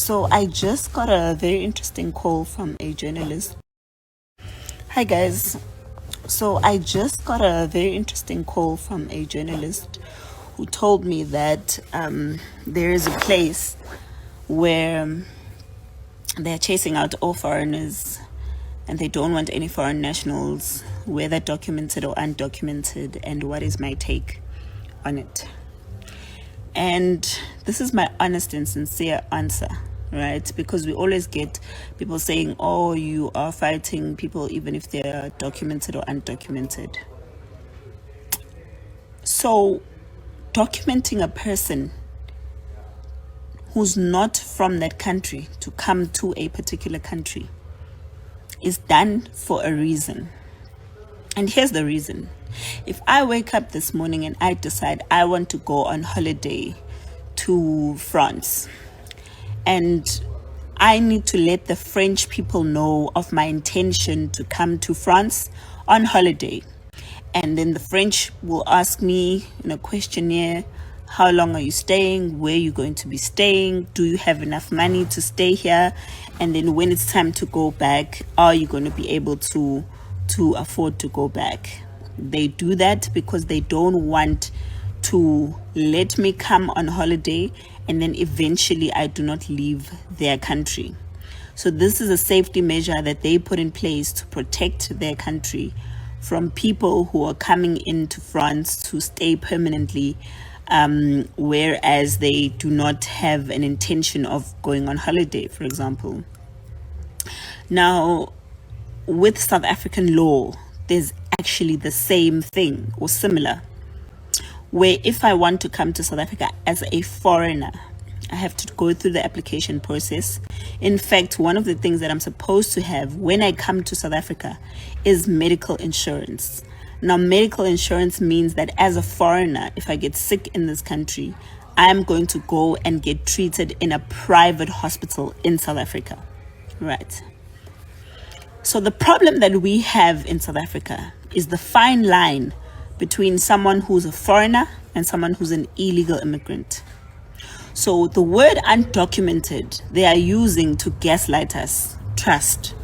So I just got a very interesting call from a journalist. Hi guys. So I just got a very interesting call from a journalist who told me that there is a place where they're chasing out all foreigners and they don't want any foreign nationals, whether documented or undocumented, and what is my take on it. And this is my honest and sincere answer, right? Because we always get people saying, oh, you are fighting people even if they're documented or undocumented. So documenting a person who's not from that country to come to a particular country is done for a reason. And here's the reason. If I wake up this morning and I decide I want to go on holiday to France, and I need to let the French people know of my intention to come to France on holiday, and then the French will ask me in a questionnaire, how long are you staying? Where are you going to be staying? Do you have enough money to stay here? And then when it's time to go back, are you going to be able to afford to go back? They do that because they don't want to let me come on holiday and then eventually I do not leave their country. So this is a safety measure that they put in place to protect their country from people who are coming into France to stay permanently, whereas they do not have an intention of going on holiday, for example. Now, with South African law, there's actually the same thing or similar, where if I want to come to South Africa as a foreigner, I have to go through the application process. In fact, one of the things that I'm supposed to have when I come to South Africa is medical insurance. Now, medical insurance means that as a foreigner, if I get sick in this country, I am going to go and get treated in a private hospital in South Africa, right? So the problem that we have in South Africa is the fine line between someone who's a foreigner and someone who's an illegal immigrant. So the word undocumented, they are using to gaslight us, trust.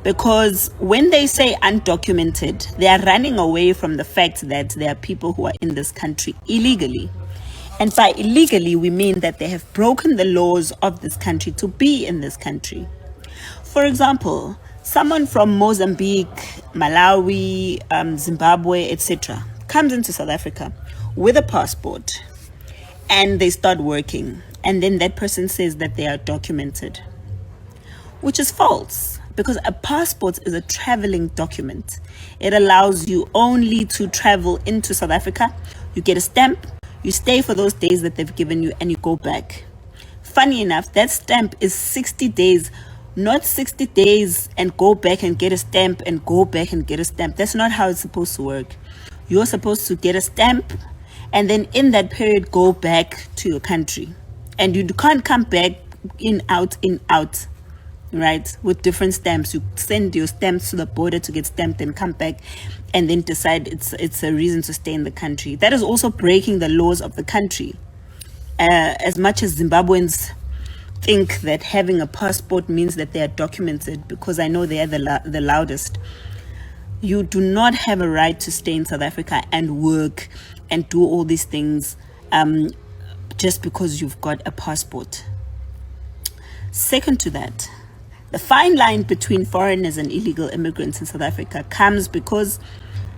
Because when they say undocumented, they are running away from the fact that there are people who are in this country illegally. And by illegally, we mean that they have broken the laws of this country to be in this country. For example, someone from Mozambique, Malawi, Zimbabwe, etc. comes into South Africa with a passport and they start working. And then that person says that they are documented, which is false, because a passport is a traveling document. It allows you only to travel into South Africa. You get a stamp, you stay for those days that they've given you, and you go back. Funny enough, that stamp is 60 days, not 60 days and go back and get a stamp and go back and get a stamp. That's not how it's supposed to work. You're supposed to get a stamp and then in that period go back to your country. And you can't come back in, out, right? With different stamps. You send your stamps to the border to get stamped and come back and then decide it's a reason to stay in the country. That is also breaking the laws of the country. As much as Zimbabweans think that having a passport means that they are documented, because I know they are the loudest. You do not have a right to stay in South Africa and work and do all these things just because you've got a passport. Second to that, the fine line between foreigners and illegal immigrants in South Africa comes because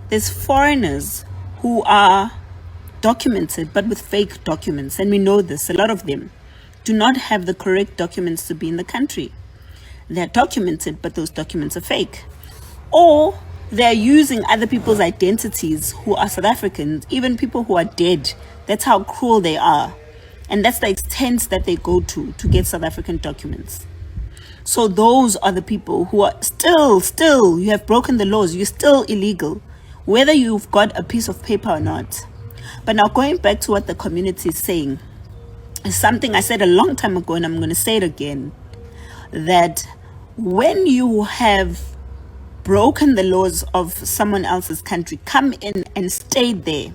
there's foreigners who are documented but with fake documents, and we know this. A lot of them do not have the correct documents to be in the country. They're documented, but those documents are fake. Or they're using other people's identities who are South Africans, even people who are dead. That's how cruel they are. And that's the extent that they go to get South African documents. So those are the people who are still, you have broken the laws, you're still illegal, whether you've got a piece of paper or not. But now going back to what the community is saying, is something I said a long time ago, and I'm going to say it again, that when you have broken the laws of someone else's country, come in and stayed there,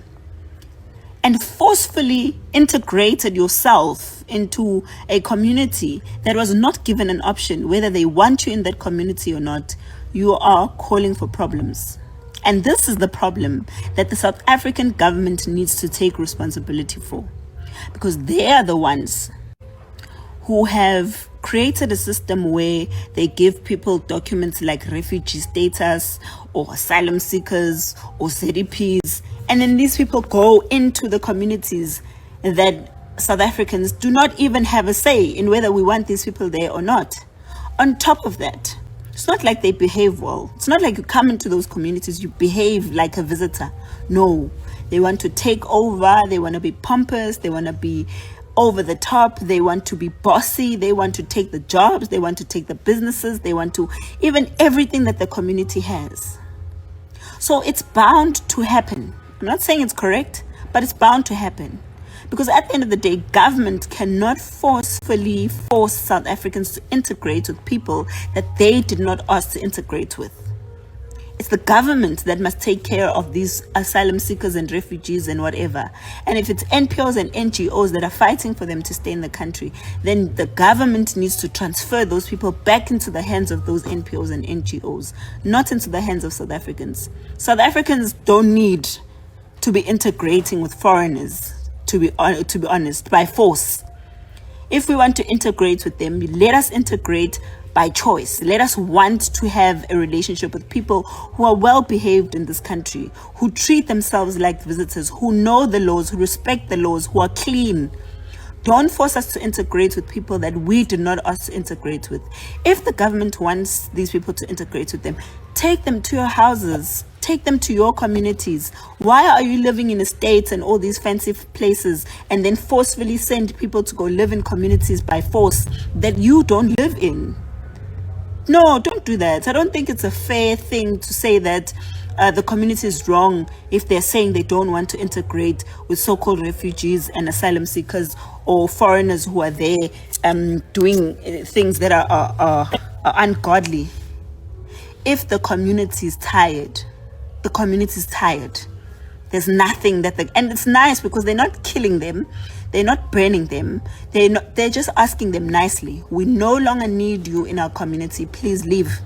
and forcefully integrated yourself into a community that was not given an option, whether they want you in that community or not, you are calling for problems. And this is the problem that the South African government needs to take responsibility for, because they are the ones who have created a system where they give people documents like refugee status or asylum seekers or ZDPs, and then these people go into the communities that South Africans do not even have a say in whether we want these people there or not. On top of that, it's not like they behave well. It's not like you come into those communities, you behave like a visitor. No, they want to take over, they want to be pompous, they want to be over the top, they want to be bossy, they want to take the jobs, they want to take the businesses, they want to even everything that the community has. So it's bound to happen. I'm not saying it's correct, but it's bound to happen. Because at the end of the day, government cannot forcefully force South Africans to integrate with people that they did not ask to integrate with. It's the government that must take care of these asylum seekers and refugees and whatever. And if it's NPOs and NGOs that are fighting for them to stay in the country, then the government needs to transfer those people back into the hands of those NPOs and NGOs, not into the hands of South Africans. South Africans don't need to be integrating with foreigners, to be honest, by force. If we want to integrate with them, let us integrate by choice. Let us want to have a relationship with people who are well behaved in this country, who treat themselves like visitors, who know the laws, who respect the laws, who are clean. Don't force us to integrate with people that we did not ask to integrate with. If the government wants these people to integrate with them, take them to your houses. Take them to your communities. Why are you living in estates and all these fancy places and then forcefully send people to go live in communities by force that you don't live in? No, don't do that. I don't think it's a fair thing to say that the community is wrong if they're saying they don't want to integrate with so-called refugees and asylum seekers or foreigners who are there doing things that are ungodly. If the community is tired, the community is tired. There's nothing that and it's nice because they're not killing them, they're not burning them, they're just asking them nicely. We no longer need you in our community, please leave.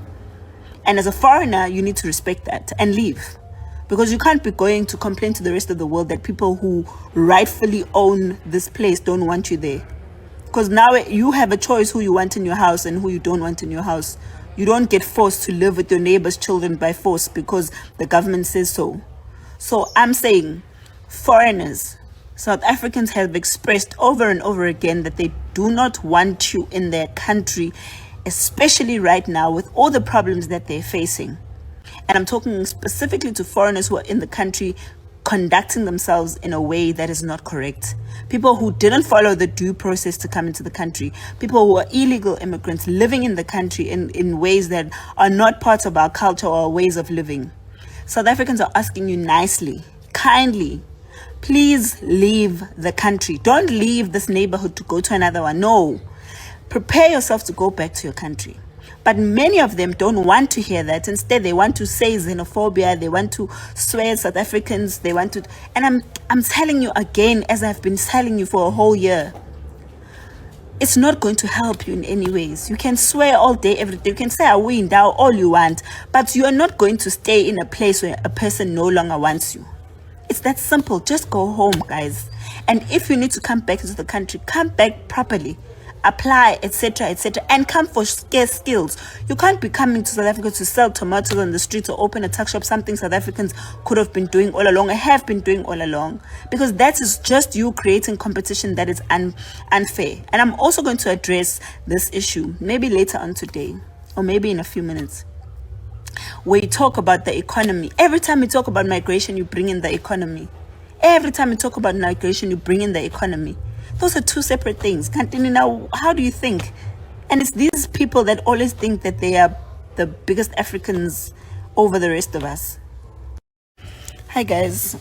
And as a foreigner, you need to respect that and leave, because you can't be going to complain to the rest of the world that people who rightfully own this place don't want you there. Because now you have a choice who you want in your house and who you don't want in your house. You don't get forced to live with your neighbor's children by force because the government says so. So I'm saying, foreigners, South Africans have expressed over and over again that they do not want you in their country, especially right now with all the problems that they're facing. And I'm talking specifically to foreigners who are in the country conducting themselves in a way that is not correct. People who didn't follow the due process to come into the country. People who are illegal immigrants living in the country in ways that are not part of our culture or our ways of living. South Africans are asking you nicely, kindly, please leave the country. Don't leave this neighborhood to go to another one. No. Prepare yourself to go back to your country. But many of them don't want to hear that. Instead, they want to say xenophobia. They want to swear South Africans. They want to... And I'm telling you again, as I've been telling you for a whole year, it's not going to help you in any ways. You can swear all day, every day. You can say, I win, thou, all you want. But you are not going to stay in a place where a person no longer wants you. It's that simple. Just go home, guys. And if you need to come back into the country, come back properly. Apply, etc., and come for scarce skills. You can't be coming to South Africa to sell tomatoes on the streets or open a tuck shop, something South Africans could have been doing all along, or have been doing all along, because that is just you creating competition that is unfair. And I'm also going to address this issue maybe later on today, or maybe in a few minutes, where you talk about the economy. Every time you talk about migration, you bring in the economy. Every time you talk about migration, you bring in the economy. Those are two separate things. Now, how do you think? And it's these people that always think that they are the biggest Africans over the rest of us. Hi guys,